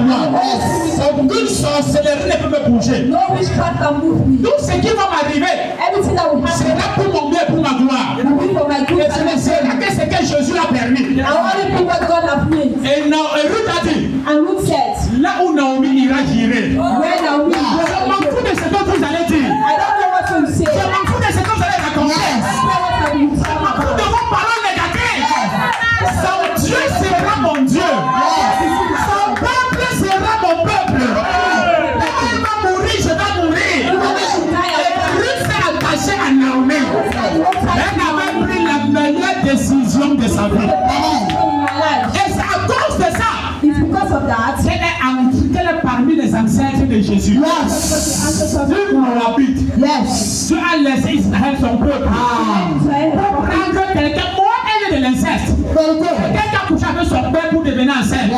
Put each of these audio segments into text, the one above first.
moi. Aucune sorcellerie ne peut me bouger. No witchcraft can move me. Tout ce qui va m'arriver Everything that will happen sera pour mon bien et pour ma gloire. will be for my good. Et ce ne sera que ce que Jésus a permis. I only do what God has made. Et Ruth a dit, And Ruth said, là où Naomi ira, j'irai. where now we Je m'en fous de ce que vous allez dire. I don't know what to say. Je m'en fous de ce que vous allez raconter. I don't know what I will Je m'en fous de vos paroles négatives. Son Dieu sera mon Dieu. Son peuple sera mon peuple. Il va mourir, je vais mourir. Et Ruth s'est attachée à Naomi. Elle avait pris la meilleure décision de sa vie. Et c'est à cause de ça It's because of that. qu'elle est parmi les ancêtres de Jésus. Dieu Moabite. Dieu a laissé Israël son peuple. Pour prendre quelqu'un, moi elle est de l'inceste. Quelqu'un qui a couché avec son père pour devenir enceinte.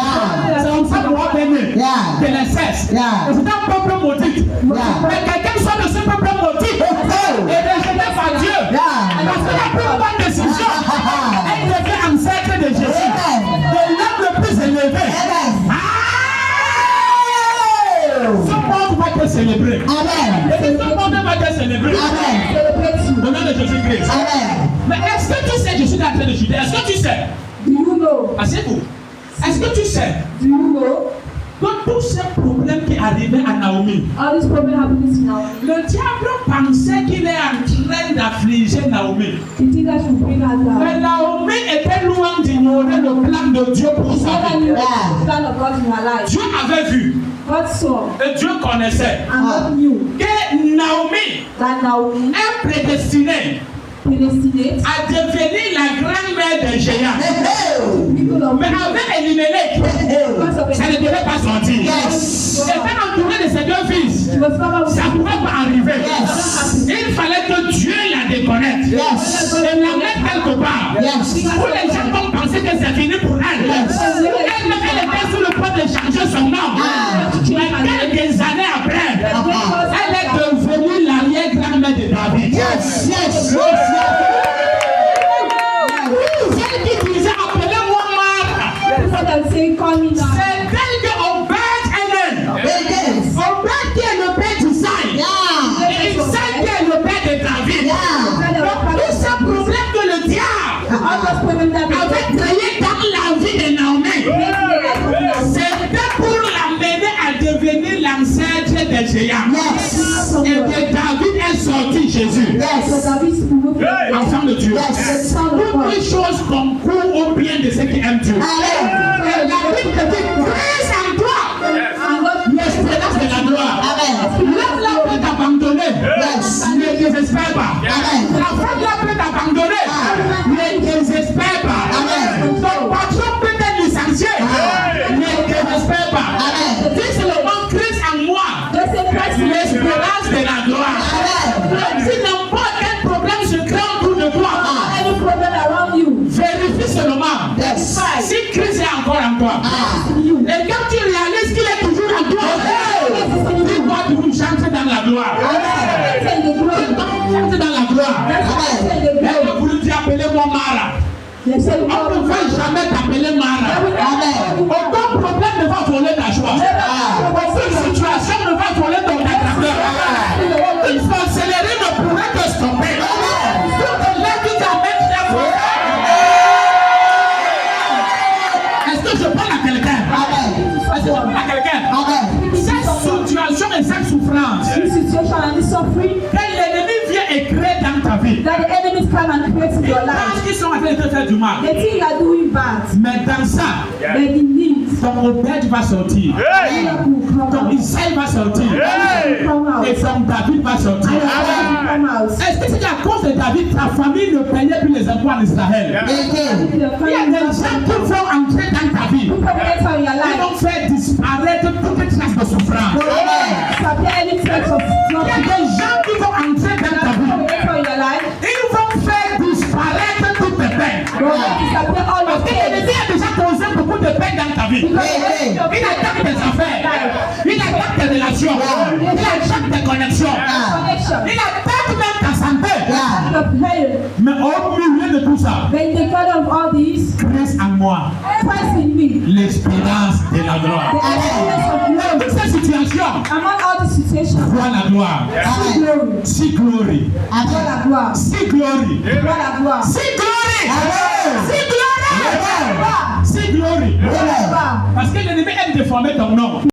C'est comme ça que moi est né. De l'inceste. C'est un peuple maudit. Mais quelqu'un soit de ce peuple maudit et rejeté par Dieu. Parce qu'elle a pris une bonne décision. Elle devient ancêtre de Jésus. De l'homme le plus élevé. Ce monde va te célébrer. Et ce monde va te célébrer. Au nom de Jésus-Christ. Mais est-ce que tu sais, je suis en train de juger. Est-ce que tu sais? Do you know? Asseyez-vous. Est-ce que tu sais Do you know? que tous ces problèmes qui arrivaient à Naomi, All these problems happening to Naomi. le diable pensait qu'il est en train d'affliger Naomi. You think that should bring her down? Mais Naomi était loin d'ignorer le plan de Dieu pour She sa never vie. knew the plan of God in her life. Dieu avait vu God saw et Dieu connaissait and God knew que Naomi that Naomi est prédestinée predestinate à devenir la grand-mère des géants. people of Mais avec Elimelech, because of ça ne it. devait pas sortir. Étant entouré de ses deux fils, She was covered ça ne with pouvait pas arriver. Il fallait que Dieu la déconnecte et la mette quelque part. Pour les gens vont penser que c'est fini pour elle. Elle était sur le point de changer son nom. Mais quelques années après, elle est devenue l'arrière-grand-mère de David. Celle qui disait appelez-moi Mara, people that say call me now. c'est elle que Obed-Edom. Obed qui est le père d'Isaïe. Et Isaïe qui est le père de David. Donc tous ces problèmes que le diable All those problems that we avait créés dans la vie de Naomi, c'était pour l'amener à devenir l'ancêtre des géants. Et que David est sorti Jésus. So David's moved Enfant de Dieu. Son of Toutes les God. choses concourent au bien de ceux qui aiment Dieu. Et la Bible te dit, crée en toi And God l'espérance de la gloire. L'homme là peut t'abandonner. Ne désespère pas. La femme là peut t'abandonner. Ne désespère pas. Ton patron peut te licencier. Ne désespère pas. Dis seulement Christ en moi. L'espérance de la gloire. Donc si n'importe quel problème se crée autour de toi, any problem around you. vérifie seulement si Christ est encore en toi. Et quand tu réalises qu'il est toujours en toi, dis-moi que vous chantez dans la gloire. Chantez dans la gloire. Elle a voulu dire appelez-moi Mara. On ne va jamais t'appeler Mara. Aucun problème ne va voler ta joie. Aucune situation ne va voler ton caractère. Aucune sorcellerie ne pourrait te stopper. Tout est là qui t'amène très fort. Est-ce que je parle à quelqu'un? Est-ce que je parle à quelqu'un? Cette situation et cette souffrance This situation and this suffering que l'ennemi vient et crée dans ta vie, that the enemies come and create in ils your pensent life. qu'ils sont en train de te faire du mal. They think you are doing bad. Mais dans ça, But in need, ton Obed va sortir. God will come Ton out. Isaïe va sortir. God will come out. Et ton David va sortir. And God will come out. Est-ce que c'est à cause de David, ta famille ne payait plus les impôts en Israël? Il y a des gens qui vont entrer dans ta vie. People enter in your Ils life. vont faire disparaître toute trace de souffrance. Disappear any trace of Il y a suffering. des gens qui vont entrer dans ta vie. Enter in your life. Ils vont faire disparaître toutes tes peines. God will disappear all Parce your que l'ennemi pain. a déjà causé beaucoup de peine dans ta vie. Il attaque tes affaires. Il attaque tes relations. Il attaque tes connexions. Connection. Il attaque même ta santé. Of health. Mais au milieu de tout ça, But in the God of all these, Christ en moi Christ in me. l'espérance de la gloire. The experience of Dans glory. toute cette situation, Among all the situations, vois la gloire. see glory. See glory. Vois la gloire. See glory. Vois la gloire. See glory. See glory. Vois See glory. la gloire. Parce que l'ennemi aime déformer ton nom.